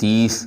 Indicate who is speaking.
Speaker 1: 30